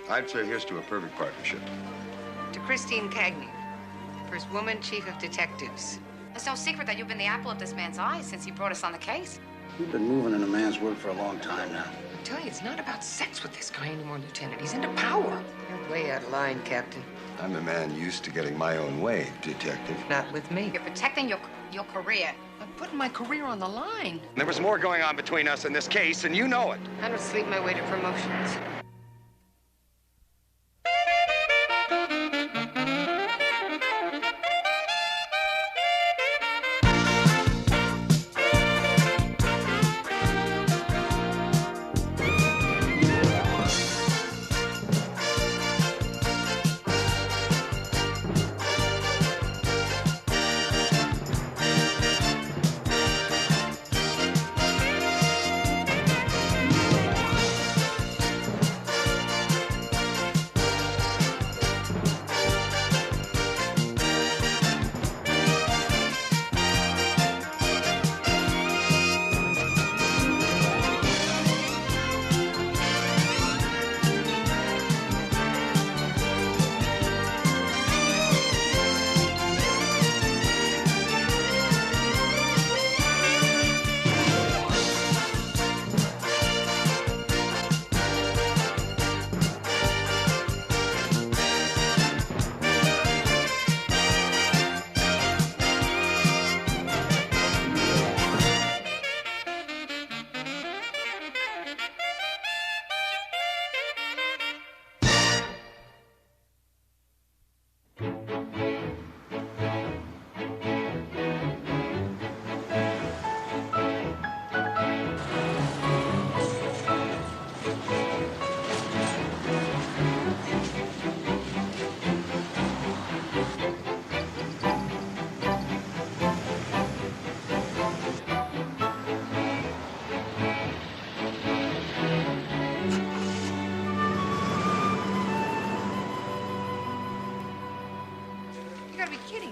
I'd say here's to a perfect partnership. To Christine Cagney, first woman chief of detectives. It's no secret that you've been the apple of this man's eye since he brought us on the case. You've been moving in a man's work for a long time now. I tell you, it's not about sex with this guy anymore, Lieutenant. He's into power. You're way out of line, Captain. I'm a man used to getting my own way, Detective. Not with me. You're protecting your career. I'm putting my career on the line. There was more going on between us in this case, and you know it. I don't sleep my way to promotions.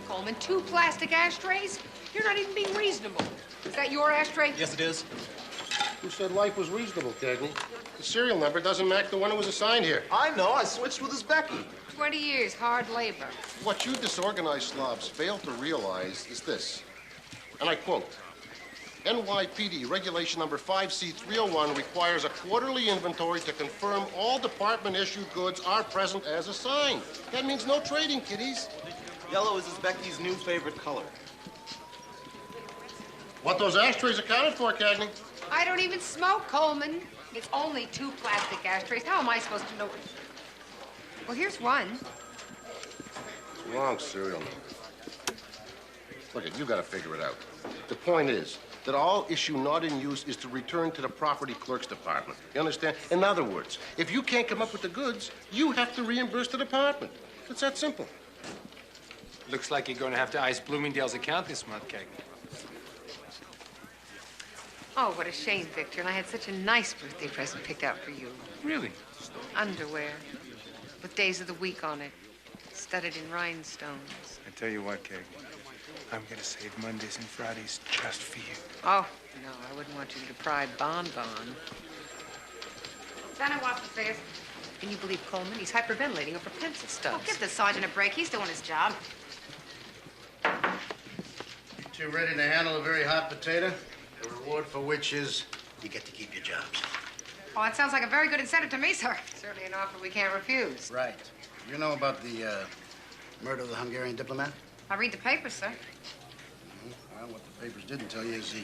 Coleman, 2 plastic ashtrays? You're not even being reasonable. Is that your ashtray? Yes, it is. Who said life was reasonable, Cagney? The serial number doesn't match the one that was assigned here. I know. I switched with Uzbeki. 20 years, hard labor. What you disorganized slobs fail to realize is this, and I quote, NYPD Regulation Number 5C301 requires a quarterly inventory to confirm all department-issued goods are present as assigned. That means no trading, kiddies. Yellow is Uzbeki's new favorite color. What those ashtrays accounted for, Cagney? I don't even smoke, Coleman. It's only 2 plastic ashtrays. How am I supposed to know? Well, here's one. Wrong serial number. Look, you gotta figure it out. The point is that all issue not in use is to return to the property clerk's department. You understand? In other words, if you can't come up with the goods, you have to reimburse the department. It's that simple. Looks like you're going to have to ice Bloomingdale's account this month, Cagney. Oh, what a shame, Victor. And I had such a nice birthday present picked out for you. Really? Underwear with days of the week on it, studded in rhinestones. I tell you what, Cagney, I'm going to save Mondays and Fridays just for you. Oh, no, I wouldn't want you to deprive Bon Bon. Lieutenant, watch the figures. Can you believe Coleman? He's hyperventilating over pencil stubs. Oh, give the sergeant a break. He's doing his job. You 2 ready to handle a very hot potato? The reward for which is you get to keep your jobs. Oh, that sounds like a very good incentive to me, sir. Certainly an offer we can't refuse. Right. You know about the murder of the Hungarian diplomat? I read the papers, sir. Well, what the papers didn't tell you is the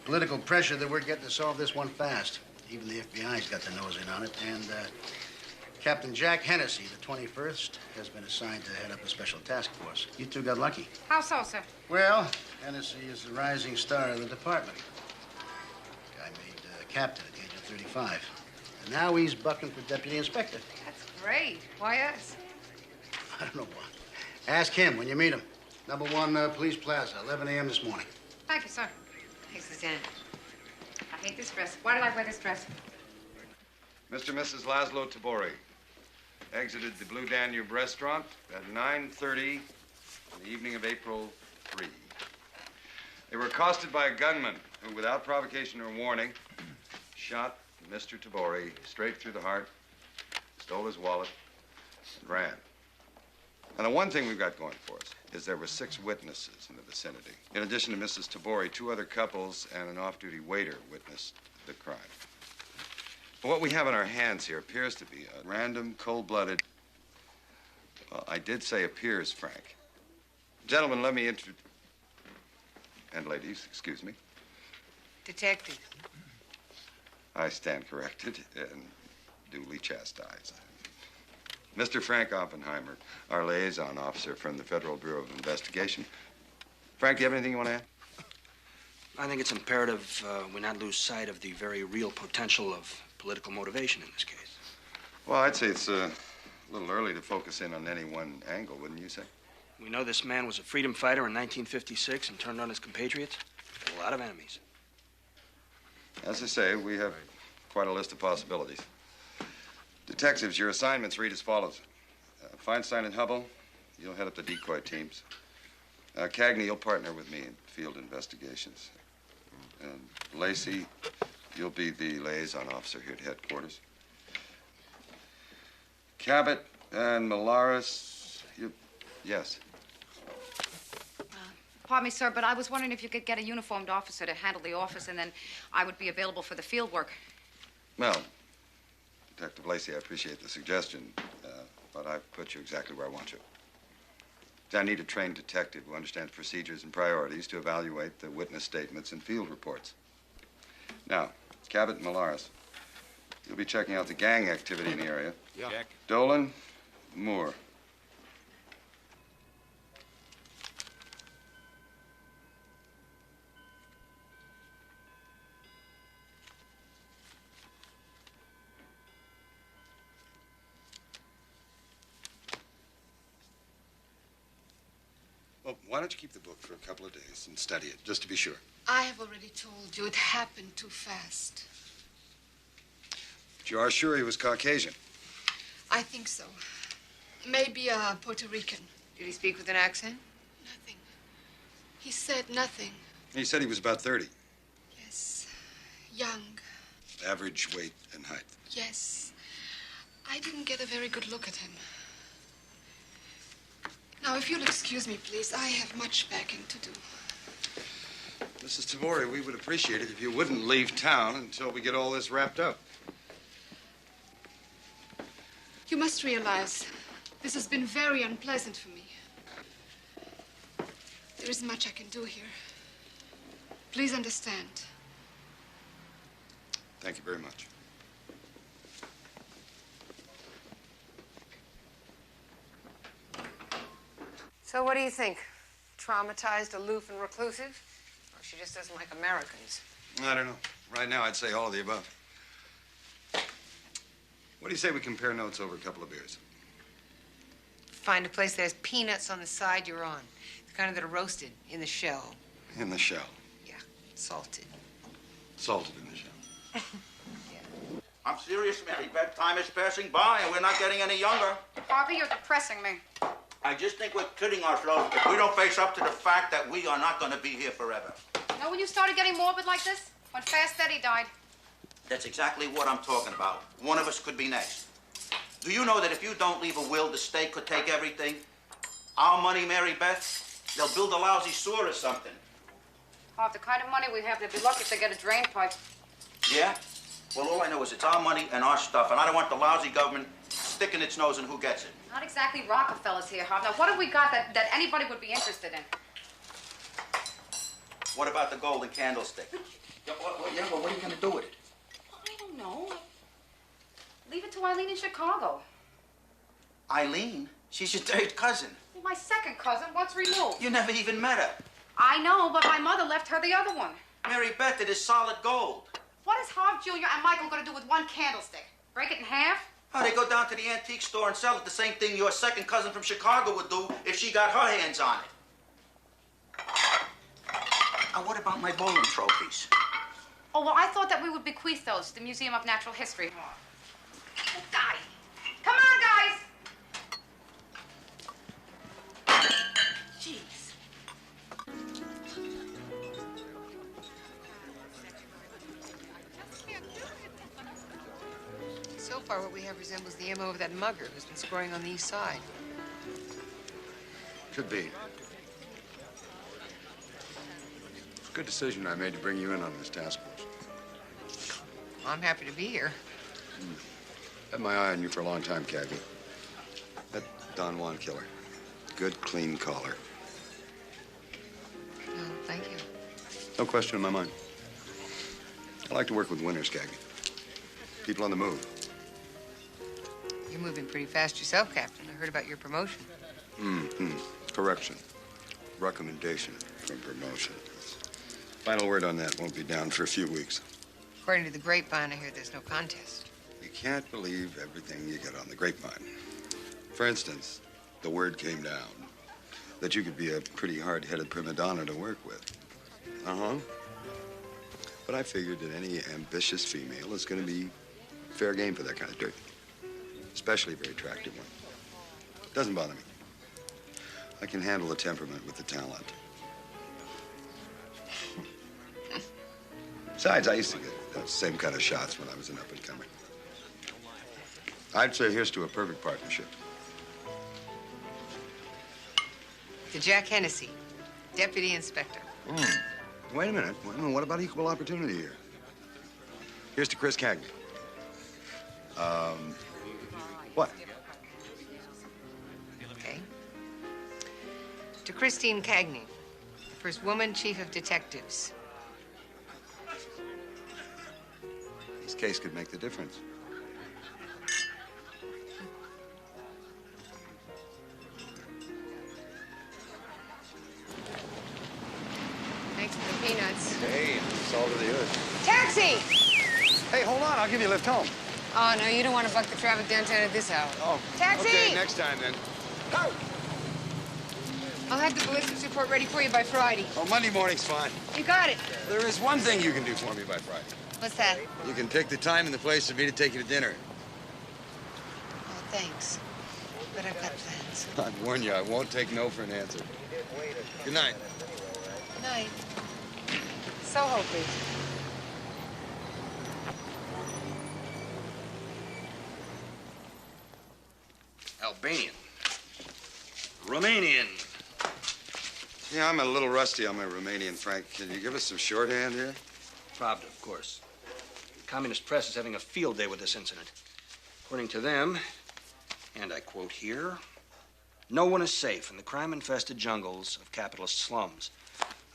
political pressure that we're getting to solve this one fast. Even the FBI's got their nose in on it, and Captain Jack Hennessy, the 21st, has been assigned to head up a special task force. You 2 got lucky. How so, sir? Well, Hennessy is the rising star of the department. Guy made captain at the age of 35. And now he's bucking for deputy inspector. That's great. Why us? I don't know why. Ask him when you meet him. Number 1 Police Plaza, 11 a.m. this morning. Thank you, sir. Thanks, Lieutenant. I hate this dress. Why did I wear this dress? Mr. and Mrs. Laszlo Tabori exited the Blue Danube restaurant at 9:30 on the evening of April 3. They were accosted by a gunman who, without provocation or warning, shot Mr. Tabori straight through the heart, stole his wallet, and ran. And the one thing we've got going for us is there were 6 witnesses in the vicinity. In addition to Mrs. Tabori, 2 other couples and an off-duty waiter witnessed the crime. But what we have in our hands here appears to be a random, cold-blooded... Well, I did say appears, Frank. Gentlemen, let me introduce... And ladies, excuse me. Detective. I stand corrected and duly chastised. Mr. Frank Oppenheimer, our liaison officer from the Federal Bureau of Investigation. Frank, do you have anything you want to add? I think it's imperative we not lose sight of the very real potential of political motivation in this case. Well, I'd say it's a little early to focus in on any one angle, wouldn't you say? We know this man was a freedom fighter in 1956 and turned on his compatriots. He had a lot of enemies. As I say, we have quite a list of possibilities. Detectives, your assignments read as follows. Feinstein and Hubble, you'll head up the decoy teams. Cagney, you'll partner with me in field investigations. And Lacey, you'll be the liaison officer here at headquarters. Cabot and Molaris, you... Yes. Pardon me, sir, but I was wondering if you could get a uniformed officer to handle the office, and then I would be available for the field work. Well, Detective Lacey, I appreciate the suggestion, but I've put you exactly where I want you. I need a trained detective who understands procedures and priorities to evaluate the witness statements and field reports. Now, Cabot and Molaris, you'll be checking out the gang activity in the area. Yeah. Jack. Dolan, Moore. Well, why don't you keep the book for a couple of days and study it, just to be sure? I have already told you it happened too fast. But you are sure he was Caucasian? I think so. Maybe a Puerto Rican. Did he speak with an accent? Nothing. He said nothing. He said he was about 30. Yes. Young. Average weight and height. Yes. I didn't get a very good look at him. Now, if you'll excuse me, please, I have much packing to do. Mrs. Tabori, we would appreciate it if you wouldn't leave town until we get all this wrapped up. You must realize this has been very unpleasant for me. There isn't much I can do here. Please understand. Thank you very much. So what do you think? Traumatized, aloof, and reclusive? Or she just doesn't like Americans? I don't know. Right now, I'd say all of the above. What do you say we compare notes over a couple of beers? Find a place that has peanuts on the side you're on. The kind that are roasted in the shell. In the shell. Yeah, salted. Salted in the shell. I'm serious, Mary Beth. Time is passing by, and we're not getting any younger. Harvey, you're depressing me. I just think we're kidding ourselves if we don't face up to the fact that we are not going to be here forever. You know when you started getting morbid like this? When Fast Eddie died. That's exactly what I'm talking about. One of us could be next. Do you know that if you don't leave a will, the state could take everything? Our money, Mary Beth, they'll build a lousy sewer or something. Harv, the kind of money we have, they'd be lucky if they get a drain pipe. Yeah? Well, all I know is it's our money and our stuff, and I don't want the lousy government sticking its nose in who gets it. Not exactly Rockefellers here, Harv. Now, what have we got that anybody would be interested in? What about the golden candlestick? Well, what are you going to do with it? I don't know. Leave it to Eileen in Chicago. Eileen? She's your third cousin. Well, my second cousin, once removed. You never even met her. I know, but my mother left her the other one. Mary Beth, it is solid gold. What is Harv Jr. and Michael going to do with one candlestick? Break it in half? Oh, they go down to the antique store and sell it, the same thing your second cousin from Chicago would do if she got her hands on it. And what about my bowling trophies? Oh, well, I thought that we would bequeath those to the Museum of Natural History. Oh, die. Come on, guys! Jeez. So far, what we have resembles the MO of that mugger who's been scoring on the east side. Could be. Good decision I made to bring you in on this task force. I'm happy to be here. Had my eye on you for a long time, Cagney. That Don Juan killer. Good, clean collar. Oh, thank you. No question in my mind. I like to work with winners, Cagney. People on the move. You're moving pretty fast yourself, Captain. I heard about your promotion. Correction. Recommendation from promotion. Final word on that won't be down for a few weeks. According to the grapevine, I hear there's no contest. You can't believe everything you get on the grapevine. For instance, the word came down that you could be a pretty hard-headed prima donna to work with. Uh-huh. But I figured that any ambitious female is going to be fair game for that kind of dirt. Especially a very attractive one. Doesn't bother me. I can handle the temperament with the talent. Besides, I used to get the same kind of shots when I was an up-and-comer. I'd say here's to a perfect partnership. To Jack Hennessy, Deputy Inspector. Wait a minute. What about equal opportunity here? Here's to Chris Cagney. What? Okay. To Christine Cagney, the first woman chief of detectives. This case could make the difference. Thanks for the peanuts. Hey, salt of the earth. Taxi! Hey, hold on. I'll give you a lift home. Oh, no, you don't want to buck the traffic downtown at this hour. Oh. Taxi! Okay, next time then. Ho! I'll have the ballistics report ready for you by Friday. Oh, Monday morning's fine. You got it. There is one thing you can do for me by Friday. What's that? You can pick the time and the place for me to take you to dinner. Oh, thanks. But I've got plans. I warn you, I won't take no for an answer. Good night. Good night. Soho, please. Albanian. Romanian. Yeah, I'm a little rusty on my Romanian, Frank. Can you give us some shorthand here? Pravda, of course. The Communist press is having a field day with this incident. According to them, and I quote here, no one is safe in the crime-infested jungles of capitalist slums.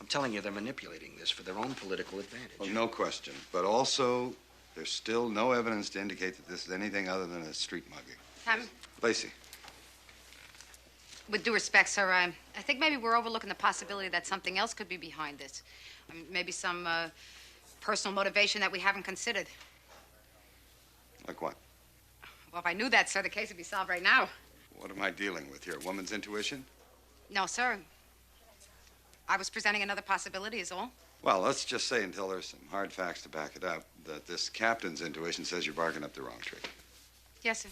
I'm telling you, they're manipulating this for their own political advantage. Well, no question. But also, there's still no evidence to indicate that this is anything other than a street mugging. Lacey. With due respect, sir, I think maybe we're overlooking the possibility that something else could be behind this. I mean, maybe some personal motivation that we haven't considered. Like what? Well, if I knew that, sir, the case would be solved right now. What am I dealing with here? A woman's intuition? No, sir. I was presenting another possibility is all. Well, let's just say, until there's some hard facts to back it up, that this captain's intuition says you're barking up the wrong tree. Yes, sir.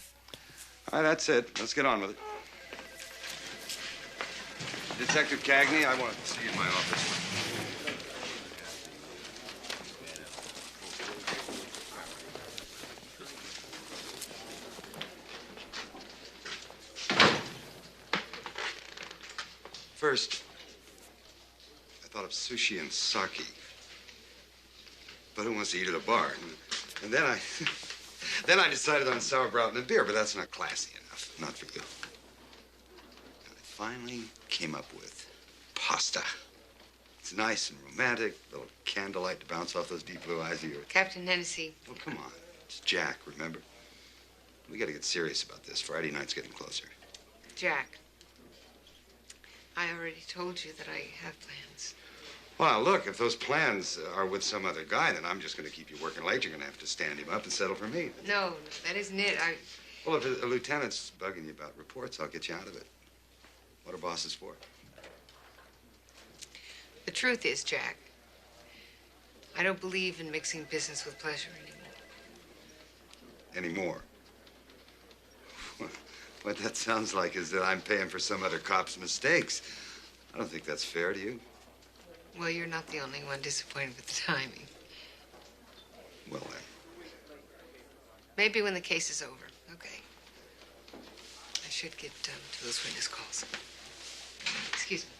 All right, that's it. Let's get on with it. Detective Cagney, I want to see you in my office. First, I thought of sushi and sake. But who wants to eat at a bar? And then then I decided on sauerkraut and a beer, but that's not classy enough. Not for you. And I finally came up with pasta. It's nice and romantic, a little candlelight to bounce off those deep blue eyes of yours. Captain Hennessy. Oh, come on. It's Jack, remember? We got to get serious about this. Friday night's getting closer. Jack. I already told you that I have plans. Well, look, if those plans are with some other guy, then I'm just going to keep you working late. You're going to have to stand him up and settle for me. No, that isn't it. Well, if a lieutenant's bugging you about reports, I'll get you out of it. What are bosses for? The truth is, Jack, I don't believe in mixing business with pleasure anymore. Anymore? What that sounds like is that I'm paying for some other cop's mistakes. I don't think that's fair to you. Well, you're not the only one disappointed with the timing. Well, then. Maybe when the case is over. Okay. I should get to those witness calls. Excuse me.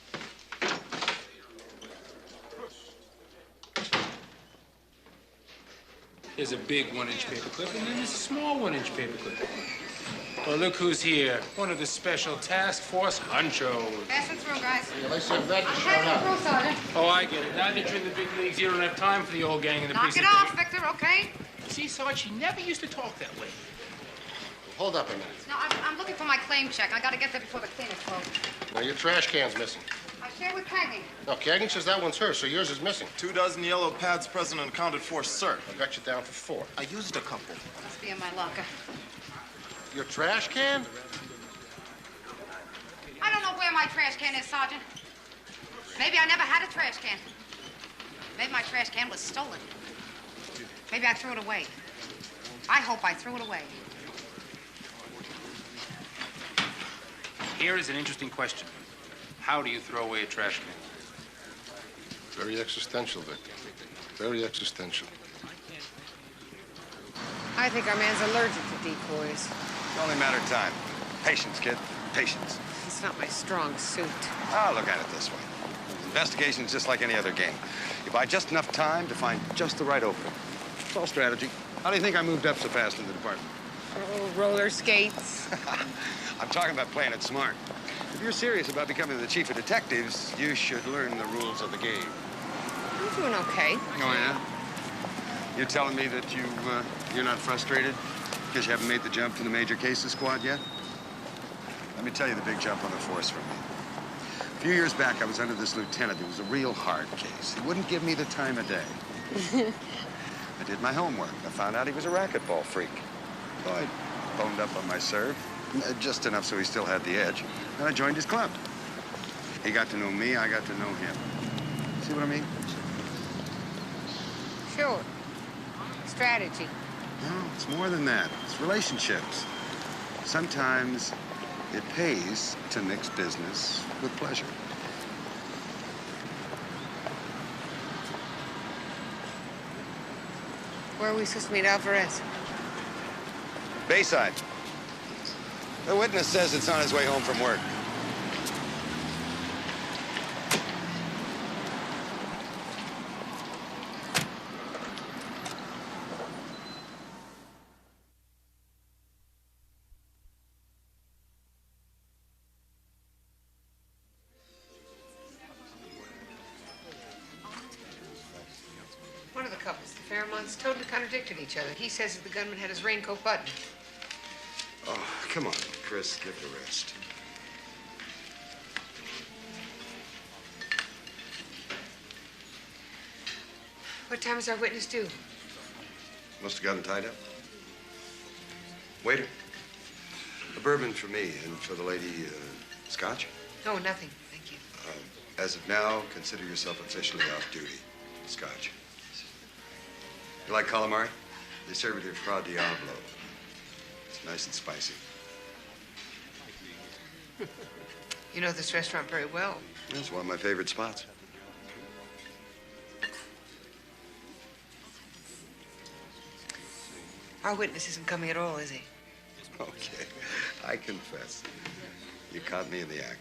There's a big 1-inch paperclip, and then there's a small 1-inch paperclip. Well, look who's here. One of the special task force honchos. Pass it through, guys. Yeah, Lacey, I'm glad you showed Pass it up. through, Sergeant. Oh, I get it. Now that you're in the big leagues, you don't have time for the old gang in the Knock it precinct. off, Victor, okay? See, Sarge, she never used to talk that way. Hold up a minute. No, I'm looking for my claim check. I got to get there before the cleaners close. Now, your trash can's missing. I share with Cagney. No, Cagney says that one's hers, so yours is missing. 24 yellow pads present and accounted for, sir. I got you down for 4. I used a couple. Must be in my locker. Your trash can? I don't know where my trash can is, Sergeant. Maybe I never had a trash can. Maybe my trash can was stolen. Maybe I threw it away. I hope I threw it away. Here is an interesting question. How do you throw away a trash can? Very existential, Victor. Very existential. I think our man's allergic to decoys. It's only a matter of time. Patience, kid. Patience. It's not my strong suit. Ah, look at it this way. Investigation's just like any other game. You buy just enough time to find just the right opening. It's all strategy. How do you think I moved up so fast in the department? Oh, roller skates. I'm talking about playing it smart. If you're serious about becoming the chief of detectives, you should learn the rules of the game. I'm doing okay. Oh, yeah? You're telling me that you're not frustrated because you haven't made the jump to the major cases squad yet? Let me tell you the big jump on the force for me. A few years back, I was under this lieutenant. It was a real hard case. He wouldn't give me the time of day. I did my homework. I found out he was a racquetball freak. So I boned up on my serve, just enough so he still had the edge. Then I joined his club. He got to know me, I got to know him. See what I mean? Sure. Strategy. No, it's more than that. It's relationships. Sometimes it pays to mix business with pleasure. Where are we supposed to meet Alvarez? Bayside. The witness says it's on his way home from work. One of the couples, the Faramonts, totally contradicted each other. He says that the gunman had his raincoat buttoned. Oh, come on, Chris, give it a rest. What time is our witness due? Must have gotten tied up. Waiter, a bourbon for me and for the lady, scotch. No, nothing. Thank you. As of now, consider yourself officially off duty. Scotch. You like calamari? They serve it here Fra Diablo. It's nice and spicy. You know this restaurant very well. It's one of my favorite spots. Our witness isn't coming at all, is he? Okay, I confess. You caught me in the act.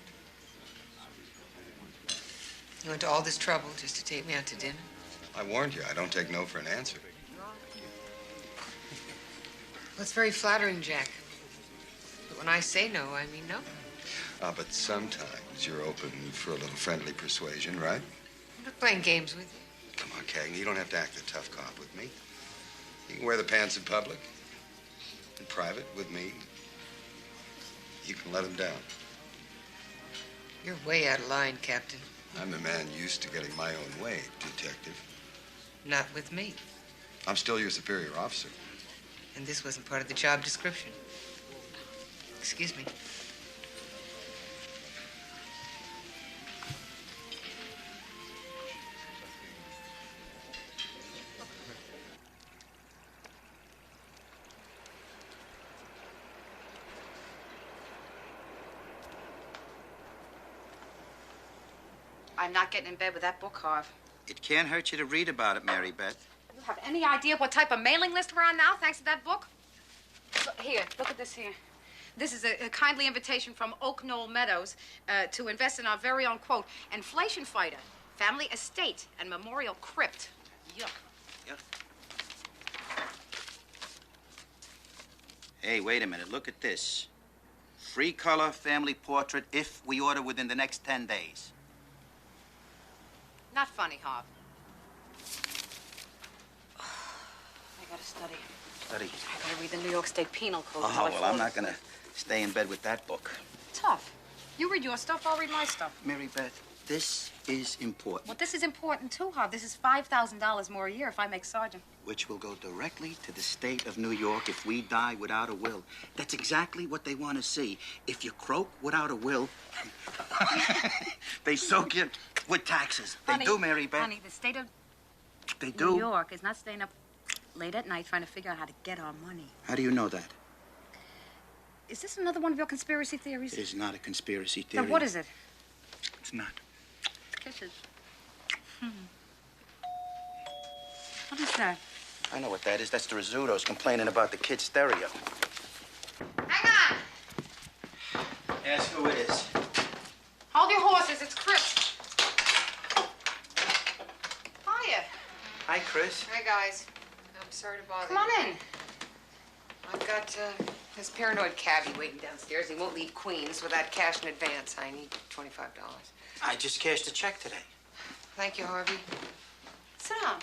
You went to all this trouble just to take me out to dinner? I warned you, I don't take no for an answer. Well, it's very flattering, Jack. But when I say no, I mean no. But sometimes you're open for a little friendly persuasion, right? I'm not playing games with you. Come on, Cagney, you don't have to act the tough cop with me. You can wear the pants in public. In private, with me, you can let him down. You're way out of line, Captain. I'm a man used to getting my own way, detective. Not with me. I'm still your superior officer. And this wasn't part of the job description. Excuse me. I'm not getting in bed with that book, Harv. It can't hurt you to read about it, Mary Beth. You have any idea what type of mailing list we're on now, thanks to that book? Here, look at this here. This is a kindly invitation from Oak Knoll Meadows to invest in our very own, quote, inflation fighter, family estate, and memorial crypt. Yuck. Yuck. Hey, wait a minute. Look at this. Free color family portrait if we order within the next 10 days. Not funny, Hob. I gotta study. Study. I gotta read the New York State Penal Code. Oh, well, I'm not gonna stay in bed with that book. Tough. You read your stuff, I'll read my stuff. Mary Beth, this is important. Well, this is important, too, Hob. This is $5,000 more a year if I make sergeant. Which will go directly to the state of New York if we die without a will. That's exactly what they want to see. If you croak without a will, they soak you with taxes. They do, Mary Beth. Honey, the state of They do. New York is not staying up late at night trying to figure out how to get our money. How do you know that? Is this another one of your conspiracy theories? It is not a conspiracy theory. Then what is it? It's not. Kisses. What is that? I know what that is. That's the Rizzutos complaining about the kid's stereo. Hang on! Ask who it is. Hold your horses, it's Chris. Hiya. Hi, Chris. Hi, guys. I'm sorry to bother Come on in. I've got this paranoid cabbie waiting downstairs. He won't leave Queens without cash in advance. I need $25. I just cashed a check today. Thank you, Harvey. Sit down.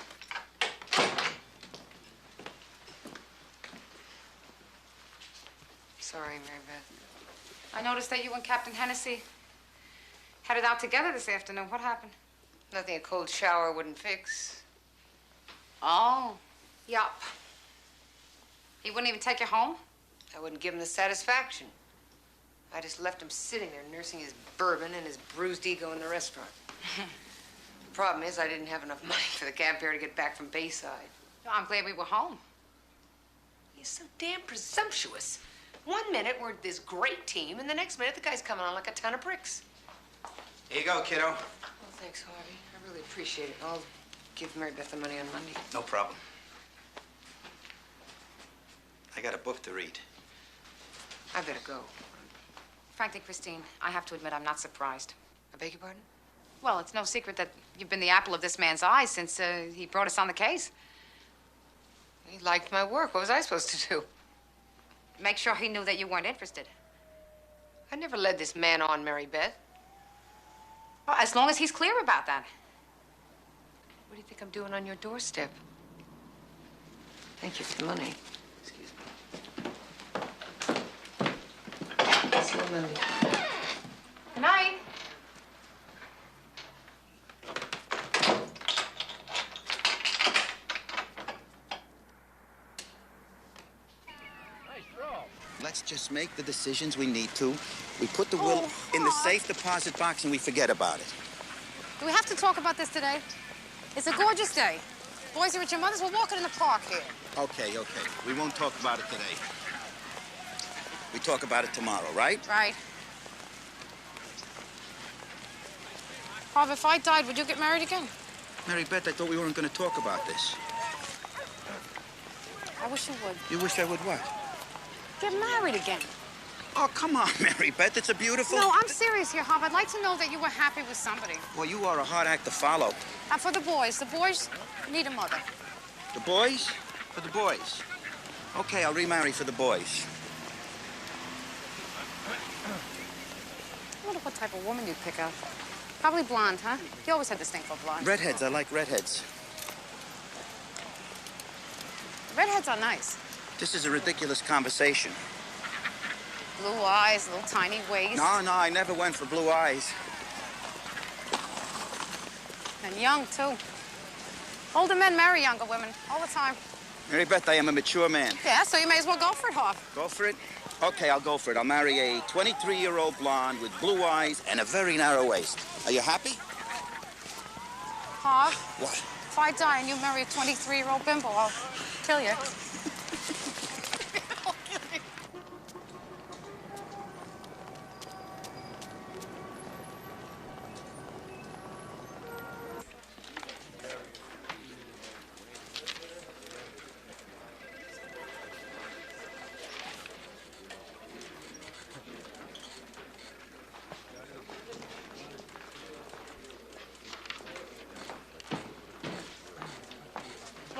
Sorry, Mary Beth. I noticed that you and Captain Hennessy headed out together this afternoon. What happened? Nothing a cold shower wouldn't fix. Oh. Yup. He wouldn't even take you home? I wouldn't give him the satisfaction. I just left him sitting there nursing his bourbon and his bruised ego in the restaurant. The problem is I didn't have enough money for the cab fare to get back from Bayside. No, I'm glad we were home. He's so damn presumptuous. 1 minute we're this great team, and the next minute the guy's coming on like a ton of bricks. Here you go, kiddo. Well, thanks, Harvey. I really appreciate it. I'll give Mary Beth the money on Monday. No problem. I got a book to read. I better go. Frankly, Christine, I have to admit I'm not surprised. I beg your pardon? Well, it's no secret that you've been the apple of this man's eye since he brought us on the case. He liked my work. What was I supposed to do? Make sure he knew that you weren't interested. I never led this man on, Mary Beth. Well, as long as he's clear about that. What do you think I'm doing on your doorstep? Thank you for the money. Excuse me. See you Monday. Good night. Let's just make the decisions we need to. We put the will in the safe deposit box and we forget about it. Do we have to talk about this today? It's a gorgeous day. Boys are at your mother's. We're walking in the park here. Okay. We won't talk about it today. We talk about it tomorrow, right? Right. Bob, if I died, would you get married again? Mary Beth, I thought we weren't going to talk about this. I wish you would. You wish I would what? Get married again. Oh, come on, Mary Beth. It's a beautiful... No, I'm serious here, Hob. I'd like to know that you were happy with somebody. Well, you are a hard act to follow. And for the boys need a mother. The boys? For the boys. Okay, I'll remarry for the boys. I wonder what type of woman you'd pick out. Probably blonde, huh? You always had this thing for blondes. Redheads. I like redheads. Redheads are nice. This is a ridiculous conversation. Blue eyes, little tiny waist. No, I never went for blue eyes. And young, too. Older men marry younger women all the time. Mary Beth, I am a mature man. Yeah, so you may as well go for it, Hob. Go for it? Okay, I'll go for it. I'll marry a 23-year-old blonde with blue eyes and a very narrow waist. Are you happy? Hob? What? If I die and you marry a 23-year-old bimbo, I'll kill you.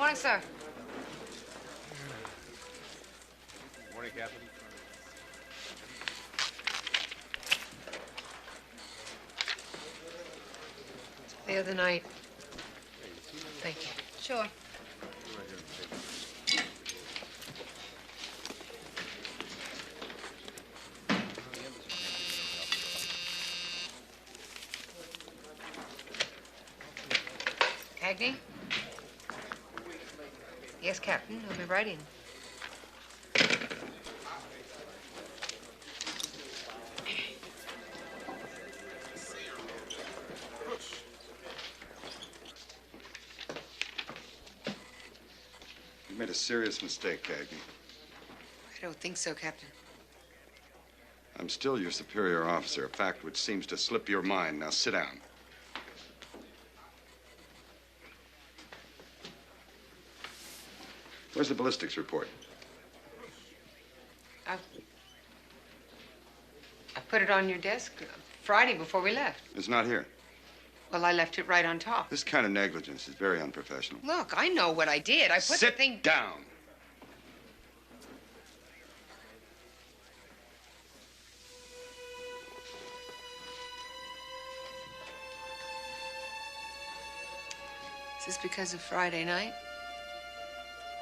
Morning, sir. Morning, Captain. The other night. Thank you. Sure. Cagney? Yes, Captain. I'll be right in. You made a serious mistake, Cagney. I don't think so, Captain. I'm still your superior officer, a fact which seems to slip your mind. Now sit down. Where's the ballistics report? I put it on your desk Friday before we left. It's not here. Well, I left it right on top. This kind of negligence is very unprofessional. Look, I know what I did. I put the thing... Sit down. Is this because of Friday night?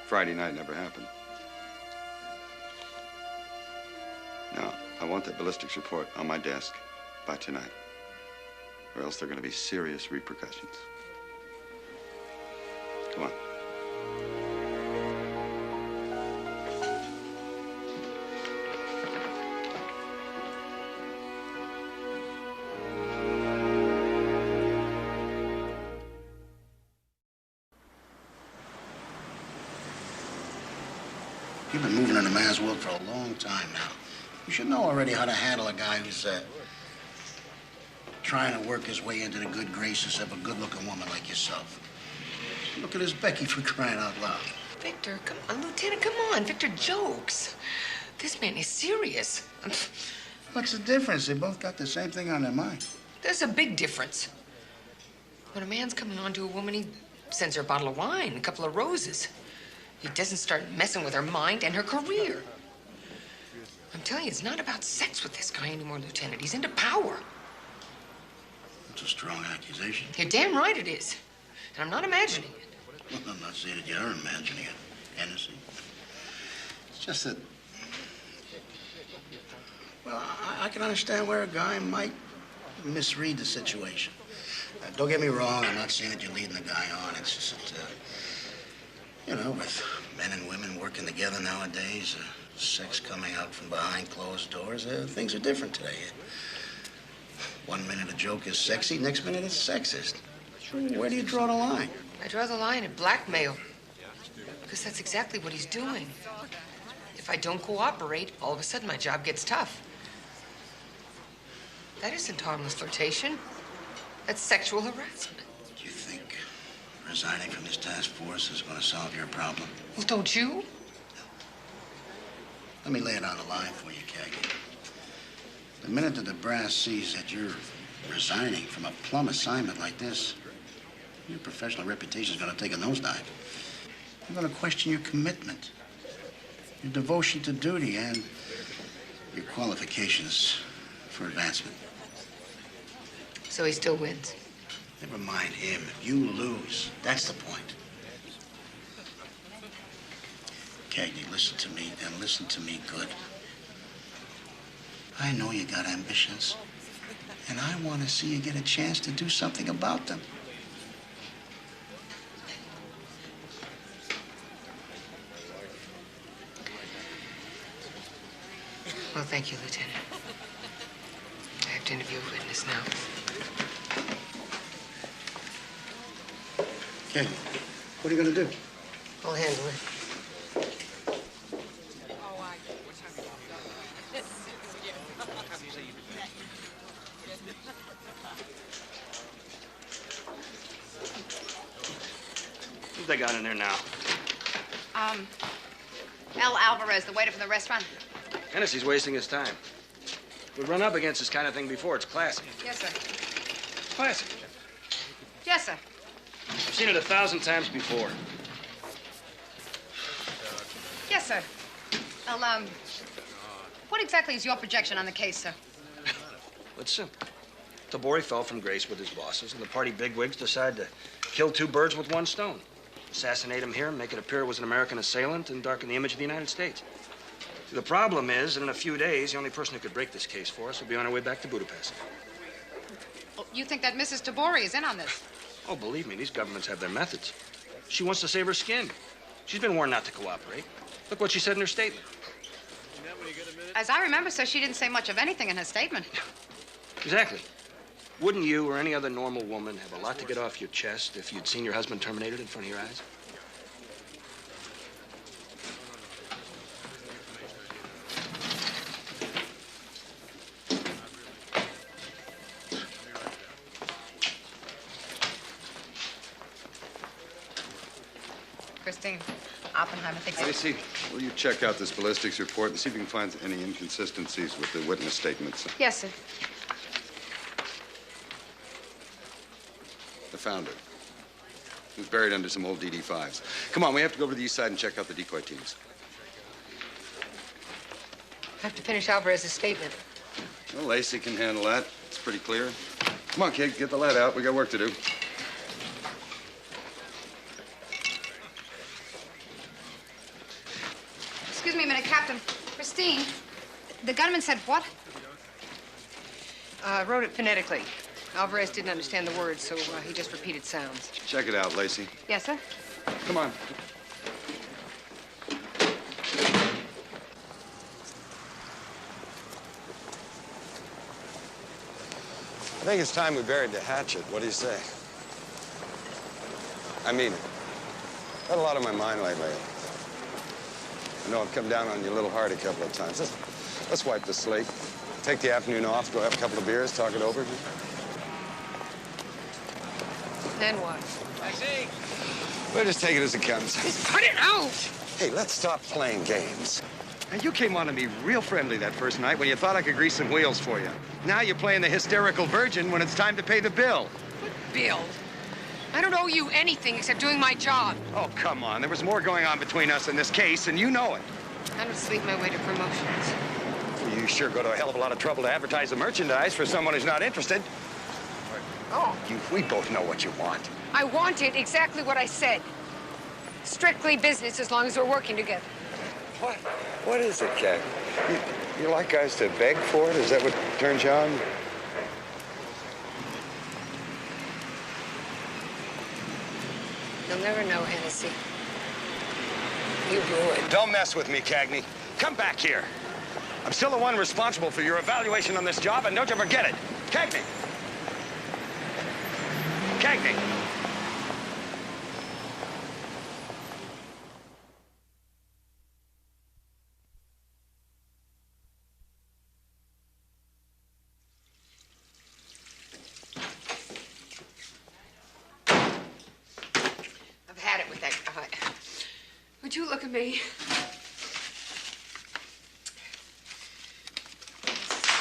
Friday night never happened. Now, I want that ballistics report on my desk by tonight, or else there are going to be serious repercussions. Come on. You've been moving in the man's world for a long time now. You should know already how to handle a guy who's trying to work his way into the good graces of a good-looking woman like yourself. Look at his Becky, for crying out loud. Victor, come on, Lieutenant, come on. Victor jokes. This man is serious. What's the difference? They both got the same thing on their mind. There's a big difference. When a man's coming on to a woman, he sends her a bottle of wine, a couple of roses. He doesn't start messing with her mind and her career. I'm telling you, it's not about sex with this guy anymore, Lieutenant. He's into power. That's a strong accusation. You're damn right it is. And I'm not imagining it. Well, I'm not saying that you are imagining it, Hennessy. It's just that... Well, I can understand where a guy might misread the situation. Don't get me wrong, I'm not saying that you're leading the guy on. It's just that, you know, with men and women working together nowadays, sex coming out from behind closed doors, things are different today. One minute a joke is sexy, next minute it's sexist. Where do you draw the line? I draw the line at blackmail. Because that's exactly what he's doing. If I don't cooperate, all of a sudden my job gets tough. That isn't harmless flirtation. That's sexual harassment. Do you think resigning from this task force is going to solve your problem? Well, don't you? Let me lay it on the line for you, Cagney. The minute that the brass sees that you're resigning from a plum assignment like this, your professional reputation is going to take a nosedive. They're going to question your commitment, your devotion to duty, and your qualifications for advancement. So he still wins. Never mind him. If you lose, that's the point. Cagney, listen to me, and listen to me good. I know you got ambitions, and I want to see you get a chance to do something about them. Well, thank you, Lieutenant. I have to interview a witness now. Okay, what are you going to do? I'll handle it. What they got in there now? L. Alvarez, the waiter from the restaurant. Hennessy's wasting his time. We've run up against this kind of thing before. It's classic. Yes, sir. Classic. Yes, sir. I've seen it 1,000 times before. Yes, sir. Well, what exactly is your projection on the case, sir? Well, it's simple. Tabori fell from grace with his bosses, and the party bigwigs decided to kill two birds with one stone. Assassinate him here, make it appear it was an American assailant, and darken the image of the United States. The problem is that in a few days, the only person who could break this case for us will be on our way back to Budapest. Well, you think that Mrs. Tabori is in on this? Oh, believe me, these governments have their methods. She wants to save her skin. She's been warned not to cooperate. Look what she said in her statement. As I remember, sir, she didn't say much of anything in her statement. Exactly. Wouldn't you or any other normal woman have a lot to get off your chest if you'd seen your husband terminated in front of your eyes? Christine, Oppenheimer thinks... Lacey, will you check out this ballistics report and see if you can find any inconsistencies with the witness statements? Yes, sir. I found it. It was buried under some old DD-5s. Come on, we have to go over to the east side and check out the decoy teams. I have to finish Alvarez's statement. Well, Lacey can handle that. It's pretty clear. Come on, kid, get the lead out. We got work to do. Excuse me a minute, Captain. Christine, the gunman said what? Wrote it phonetically. Alvarez didn't understand the words, so he just repeated sounds. Check it out, Lacey. Yes, sir? Come on. I think it's time we buried the hatchet. What do you say? I mean it. Got a lot on my mind lately. I know I've come down on you a little hard a couple of times. Let's wipe the slate. Take the afternoon off, go have a couple of beers, talk it over. Then what? Lacey! We'll just take it as it comes. Just put it out! Hey, let's stop playing games. Now, you came on to me real friendly that first night when you thought I could grease some wheels for you. Now you're playing the hysterical virgin when it's time to pay the bill. Bill? I don't owe you anything except doing my job. Oh, come on. There was more going on between us in this case, and you know it. I don't sleep my way to promotions. Well, you sure go to a hell of a lot of trouble to advertise the merchandise for someone who's not interested. Oh, we both know what you want. I wanted exactly what I said. Strictly business as long as we're working together. What? What is it, Cat? You like guys to beg for it? Is that what turns you on? You'll never know, Hennessy. You blew it. Don't mess with me, Cagney. Come back here. I'm still the one responsible for your evaluation on this job, and don't you forget it. Cagney! Cagney! I've had it with that guy. Would you look at me?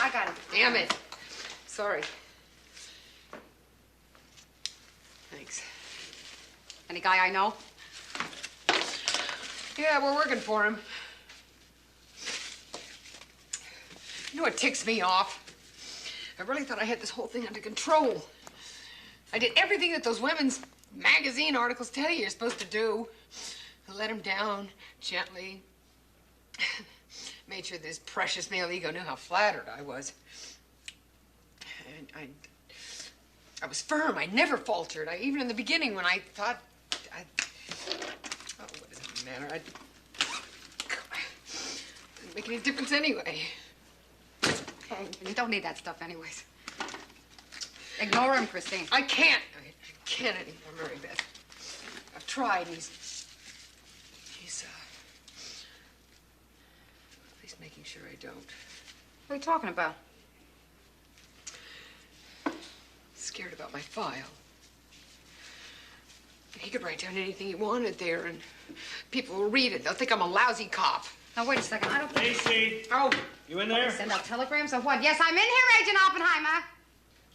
I got it. Damn it. Sorry. Thanks. Any guy I know? Yeah, we're working for him. You know what ticks me off? I really thought I had this whole thing under control. I did everything that those women's magazine articles tell you you're supposed to do. I let him down gently. Made sure that his precious male ego knew how flattered I was. And I was firm. I never faltered. Even in the beginning when I thought oh, what does it matter? Didn't make any difference anyway. You don't need that stuff anyways. Ignore him, Christine. I can't. I can't anymore, Mary Beth. I've tried. He's making sure I don't. What are you talking about? Scared about my file. He could write down anything he wanted there, and people will read it. They'll think I'm a lousy cop. Now, wait a second. I don't... Lacey! Oh. You in there? Send out telegrams or what? Yes, I'm in here, Agent Oppenheimer.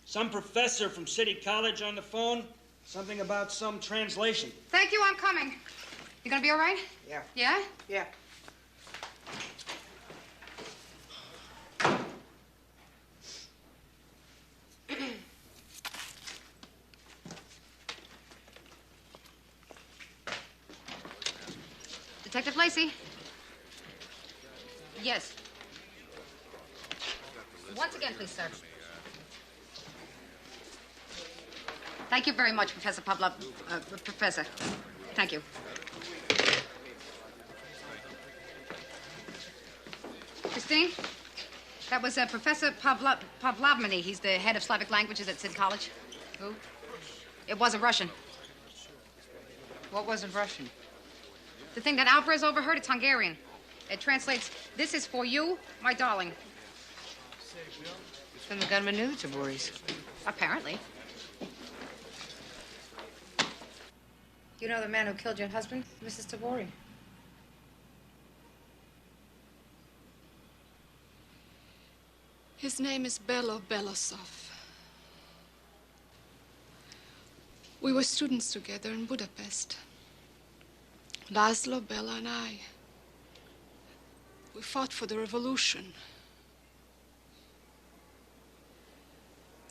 Some professor from City College on the phone? Something about some translation. Thank you, I'm coming. You gonna be all right? Yeah. Yeah? Yeah. Detective Lacey? Yes. Once again, please, sir. Thank you very much, Professor Professor. Thank you. Christine? That was Professor Pavlovmany. He's the head of Slavic languages at City College. Who? It wasn't Russian. What wasn't Russian? The thing that Alvarez overheard, it's Hungarian. It translates, "This is for you, my darling." Then the gunman knew the Taboris. Apparently. You know the man who killed your husband, Mrs. Tabori? His name is Belo Belosov. We were students together in Budapest. Laszlo, Bela, and I. We fought for the revolution.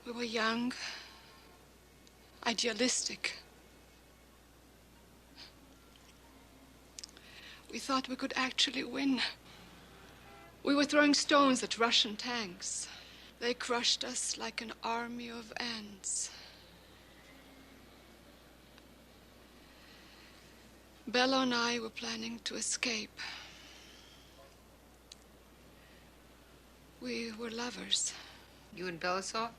We were young, idealistic. We thought we could actually win. We were throwing stones at Russian tanks. They crushed us like an army of ants. Bella and I were planning to escape. We were lovers. You and Belisov?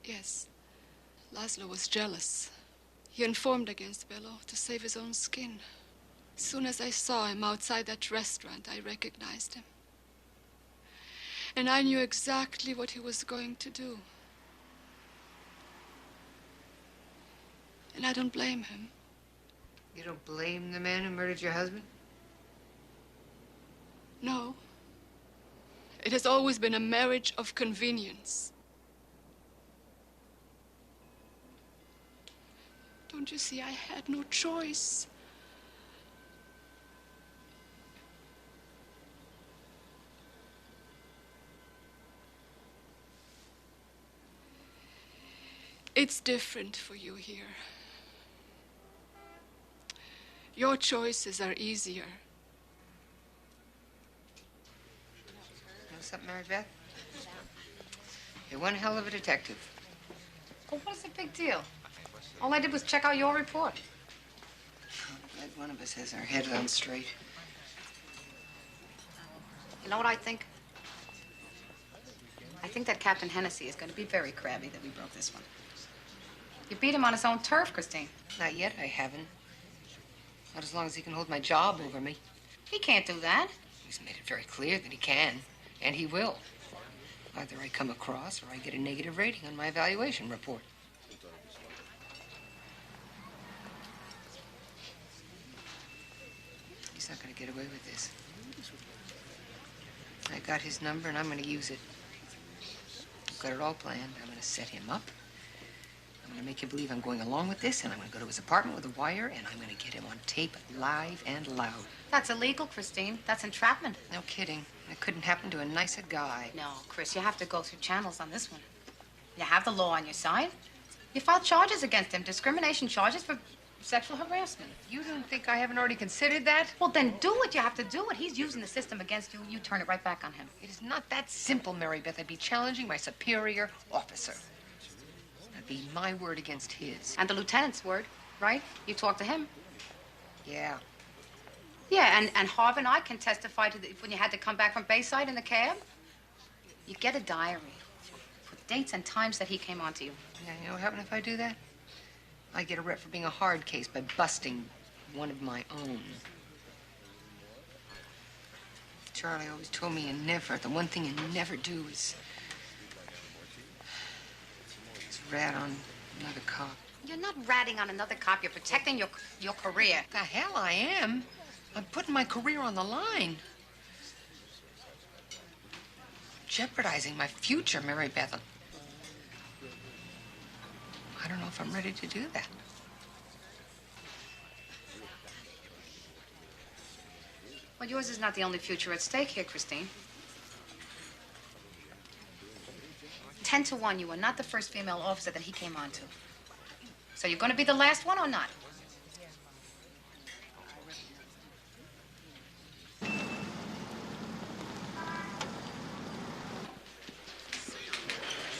Yes. Laszlo was jealous. He informed against Bello to save his own skin. As soon as I saw him outside that restaurant, I recognized him. And I knew exactly what he was going to do. And I don't blame him. You don't blame the man who murdered your husband? No. It has always been a marriage of convenience. Don't you see, I had no choice. It's different for you here. Your choices are easier. Know something, Mary Beth? You're one hell of a detective. Oh, what's the big deal? All I did was check out your report. I'm glad one of us has our head on straight. You know what I think? I think that Captain Hennessy is going to be very crabby that we broke this one. You beat him on his own turf, Christine. Not yet, I haven't. Not as long as he can hold my job over me. He can't do that. He's made it very clear that he can, and he will. Either I come across or I get a negative rating on my evaluation report. He's not going to get away with this. I got his number, and I'm going to use it. I've got it all planned. I'm going to set him up. I'm going to make him believe I'm going along with this, and I'm going to go to his apartment with a wire, and I'm going to get him on tape live and loud. That's illegal, Christine. That's entrapment. No kidding. It couldn't happen to a nicer guy. No, Chris, you have to go through channels on this one. You have the law on your side. You filed charges against him, discrimination charges for sexual harassment. You don't think I haven't already considered that? Well, then do it. You have to do it. He's using the system against you. You turn it right back on him. It is not that simple, Mary Beth. I'd be challenging my superior officer. That'd be my word against his. And the lieutenant's word, right? You talk to him. Yeah. Yeah, and Harv and I can testify to when you had to come back from Bayside in the cab. You get a diary with dates and times that he came on to you. Yeah, you know what happened if I do that? I get a rep for being a hard case by busting one of my own. Charlie always told me the one thing you never do is rat on another cop. You're not ratting on another cop. You're protecting your career. The hell I am. I'm putting my career on the line. Jeopardizing my future, Mary Beth. I don't know if I'm ready to do that. Well, yours is not the only future at stake here, Christine. 10-1, you were not the first female officer that he came on to. So you're going to be the last one or not?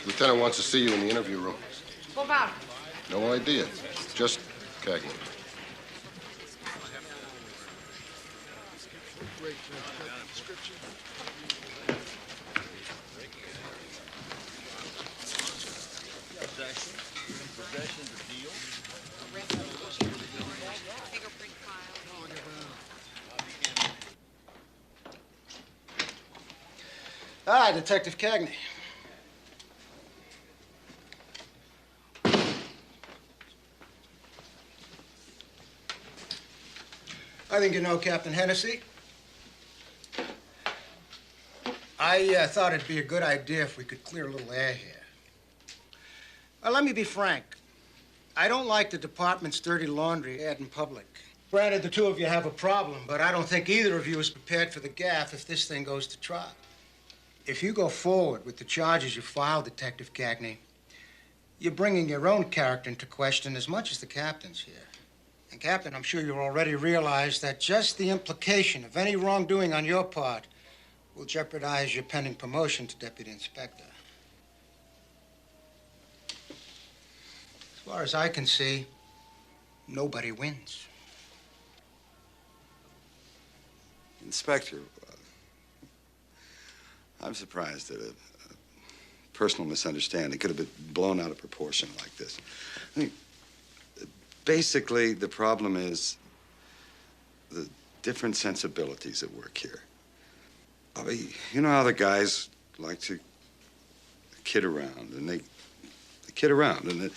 Lieutenant wants to see you in the interview room. What about? No idea. Just Cagney. Hi, Detective Cagney. I think you know Captain Hennessy. I thought it'd be a good idea if we could clear a little air here. Let me be frank. I don't like the department's dirty laundry aired in public. Granted, the two of you have a problem, but I don't think either of you is prepared for the gaffe if this thing goes to trial. If you go forward with the charges you filed, Detective Cagney, you're bringing your own character into question as much as the captain's here. And, Captain, I'm sure you already realize that just the implication of any wrongdoing on your part will jeopardize your pending promotion to deputy inspector. As far as I can see, nobody wins. Inspector, I'm surprised that a personal misunderstanding could have been blown out of proportion like this. I mean, basically, the problem is the different sensibilities at work here. I mean, you know how the guys like to kid around, and they kid around, and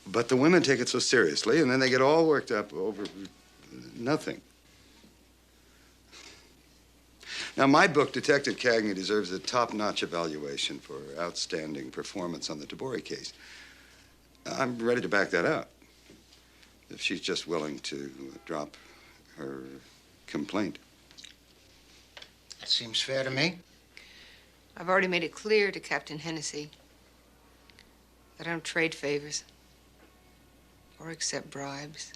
but the women take it so seriously, and then they get all worked up over nothing. Now, my book, Detective Cagney, deserves a top-notch evaluation for outstanding performance on the Tabori case. I'm ready to back that out, if she's just willing to drop her complaint. That seems fair to me. I've already made it clear to Captain Hennessy that I don't trade favors or accept bribes.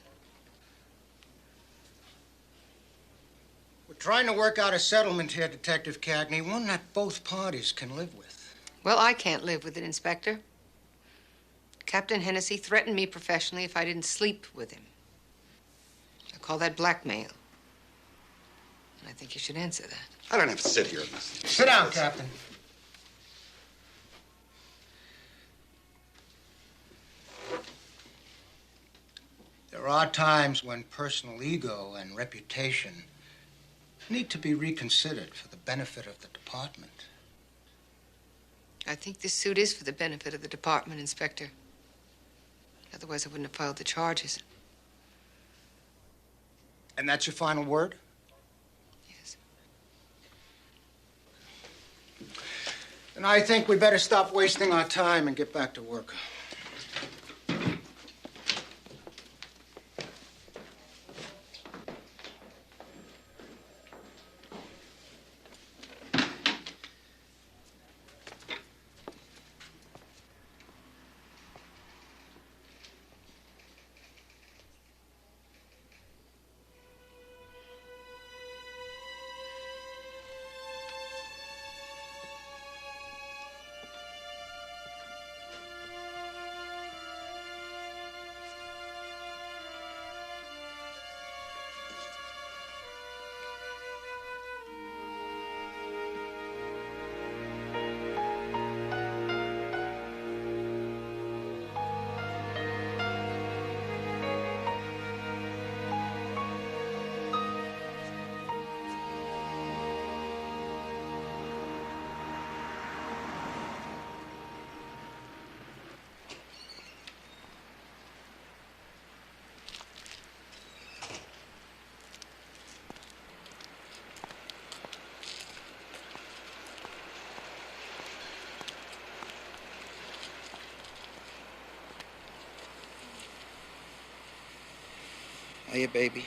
We're trying to work out a settlement here, Detective Cagney, one that both parties can live with. Well, I can't live with it, Inspector. Captain Hennessy threatened me professionally if I didn't sleep with him. I call that blackmail. And I think you should answer that. I don't have to sit here. Sit down, Captain. There are times when personal ego and reputation need to be reconsidered for the benefit of the department. I think this suit is for the benefit of the department, Inspector. Otherwise, I wouldn't have filed the charges. And that's your final word? Yes. Then I think we better stop wasting our time and get back to work. Hiya, baby.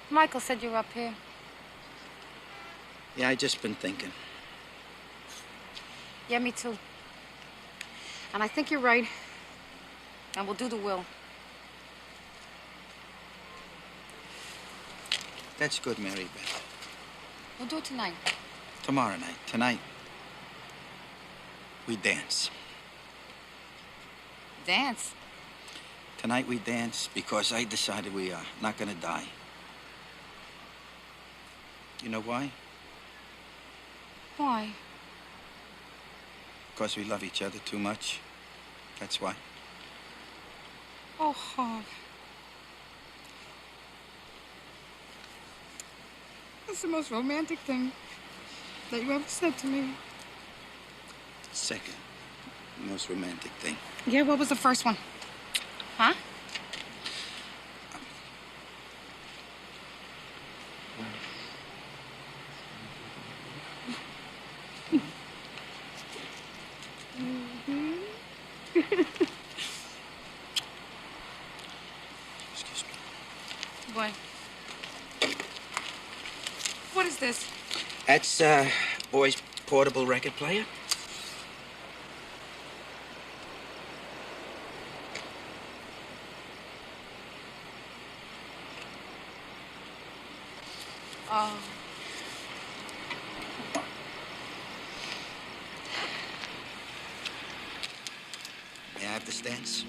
Michael said you were up here. Yeah, I just been thinking. Yeah, me too. And I think you're right. And we'll do the will. That's good, Mary Beth. We'll do it tonight. Tomorrow night. Tonight. We dance. Dance? Tonight we dance because I decided we are not gonna die. You know why? Why? Because we love each other too much. That's why. Oh, Hog. That's the most romantic thing that you ever said to me. Second most romantic thing. Yeah, what was the first one? Huh? Excuse me. What? What is this? That's, boy's portable record player. Oh. May I have this dance?